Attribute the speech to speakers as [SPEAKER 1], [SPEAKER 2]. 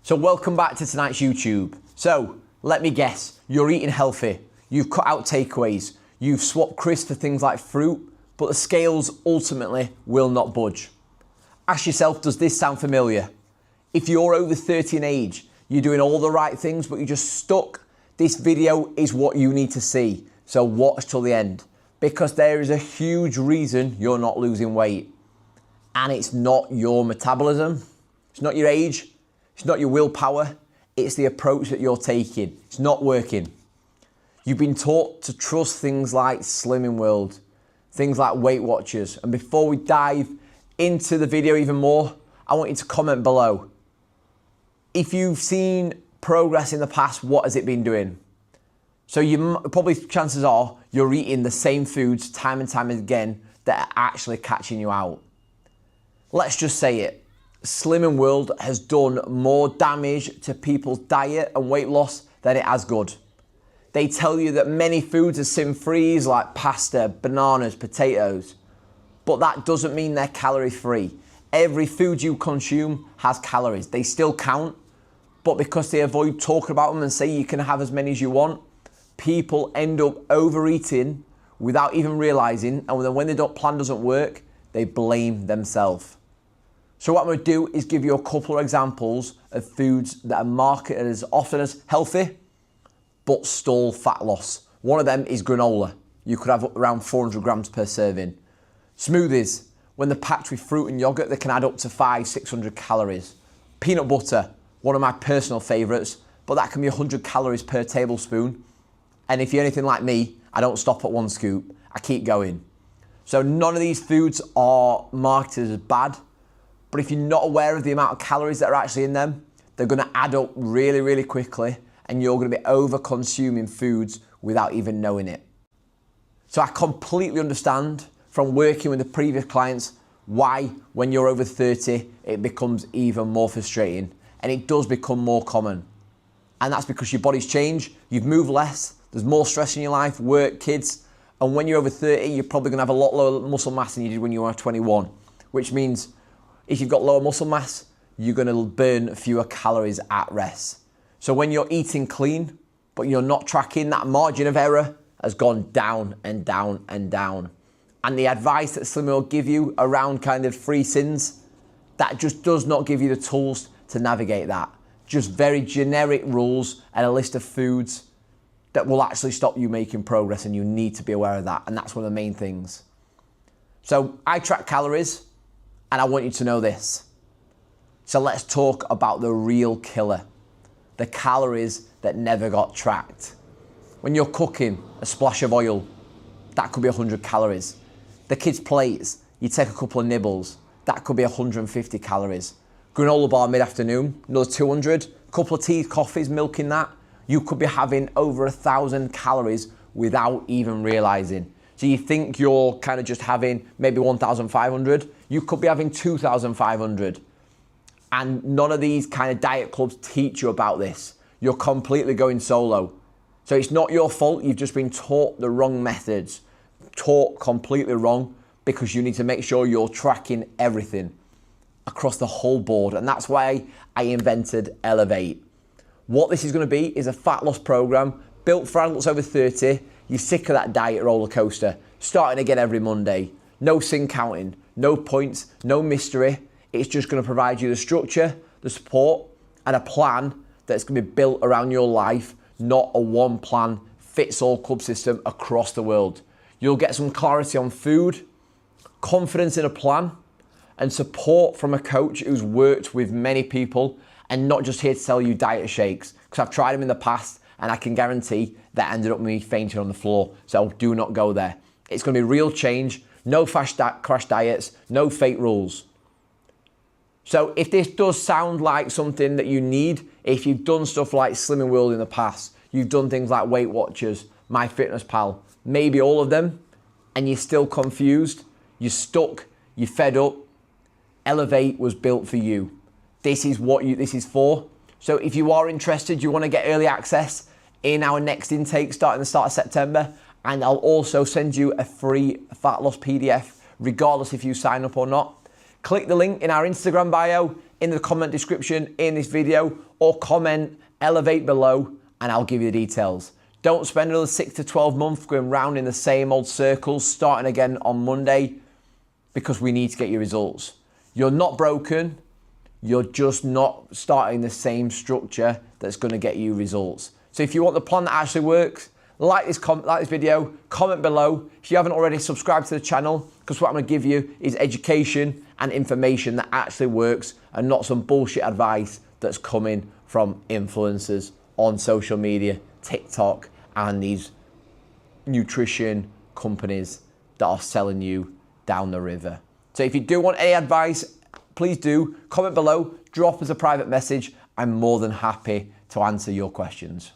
[SPEAKER 1] So welcome back to tonight's YouTube. So let me guess, you're eating healthy, you've cut out takeaways, you've swapped crisps for things like fruit, but the scales ultimately will not budge. Ask yourself, does this sound familiar? If you're over 30 in age, you're doing all the right things, but you're just stuck, this video is what you need to see. So watch till the end, because there is a huge reason you're not losing weight. And it's not your metabolism, it's not your age, it's not your willpower, it's the approach that you're taking. It's not working. You've been taught to trust things like Slimming World, things like Weight Watchers. And before we dive into the video even more, I want you to comment below. If you've seen progress in the past, what has it been doing? So probably chances are you're eating the same foods time and time again that are actually catching you out. Let's just say it. Slimming World has done more damage to people's diet and weight loss than it has good. They tell you that many foods are syn-free, like pasta, bananas, potatoes, but that doesn't mean they're calorie-free. Every food you consume has calories. They still count, but because they avoid talking about them and say you can have as many as you want, people end up overeating without even realizing, and then when the plan doesn't work, they blame themselves. So what I'm going to do is give you a couple of examples of foods that are marketed as often as healthy, but stall fat loss. One of them is granola. You could have around 400 grams per serving. Smoothies, when they're packed with fruit and yogurt, they can add up to 500-600 calories. Peanut butter, one of my personal favorites, but that can be 100 calories per tablespoon. And if you're anything like me, I don't stop at one scoop, I keep going. So none of these foods are marketed as bad, but if you're not aware of the amount of calories that are actually in them, they're going to add up really, really quickly, and you're going to be over-consuming foods without even knowing it. So I completely understand from working with the previous clients why, when you're over 30, it becomes even more frustrating, and it does become more common. And that's because your body's changed, you've moved less, there's more stress in your life, work, kids, and when you're over 30, you're probably going to have a lot lower muscle mass than you did when you were 21, which means if you've got lower muscle mass, you're going to burn fewer calories at rest. So when you're eating clean, but you're not tracking, that margin of error has gone down and down and down. And the advice that Slimming will give you around kind of free sins, that just does not give you the tools to navigate that. Just very generic rules and a list of foods that will actually stop you making progress, and you need to be aware of that. And that's one of the main things. So I track calories, and I want you to know this. So let's talk about the real killer, the calories that never got tracked. When you're cooking, a splash of oil, that could be 100 calories. The kids' plates, you take a couple of nibbles, that could be 150 calories. Granola bar mid-afternoon, another 200. A couple of teas, coffees, milk in that. You could be having over 1,000 calories without even realizing. So you think you're kind of just having maybe 1,500. You could be having 2,500. And none of these kind of diet clubs teach you about this. You're completely going solo. So it's not your fault. You've just been taught the wrong methods, taught completely wrong, because you need to make sure you're tracking everything across the whole board. And that's why I invented Elevate. What this is going to be is a fat loss program built for adults over 30. You're sick of that diet roller coaster, starting again every Monday. No sin counting, no points, no mystery. It's just going to provide you the structure, the support, and a plan that's going to be built around your life, not a one plan fits all club system across the world. You'll get some clarity on food, confidence in a plan, and support from a coach who's worked with many people and not just here to sell you diet shakes, because I've tried them in the past and I can guarantee that ended up me fainting on the floor. So do not go there. It's going to be real change, no fast crash diets, no fake rules. So if this does sound like something that you need, if you've done stuff like Slimming World in the past, you've done things like Weight Watchers, MyFitnessPal, maybe all of them, and you're still confused, you're stuck, you're fed up, Elevate was built for you. This is what this is for. So if you are interested, you want to get early access in our next intake starting the start of September, and I'll also send you a free fat loss PDF, regardless if you sign up or not. Click the link in our Instagram bio, in the comment description in this video, or comment elevate below and I'll give you the details. Don't spend another 6 to 12 months going round in the same old circles, starting again on Monday, because we need to get your results. You're not broken, you're just not starting the same structure that's going to get you results. So if you want the plan that actually works, like this video, comment below. If you haven't already, subscribe to the channel, because what I'm going to give you is education and information that actually works and not some bullshit advice that's coming from influencers on social media, TikTok, and these nutrition companies that are selling you down the river. So if you do want any advice, please do comment below, drop us a private message. I'm more than happy to answer your questions.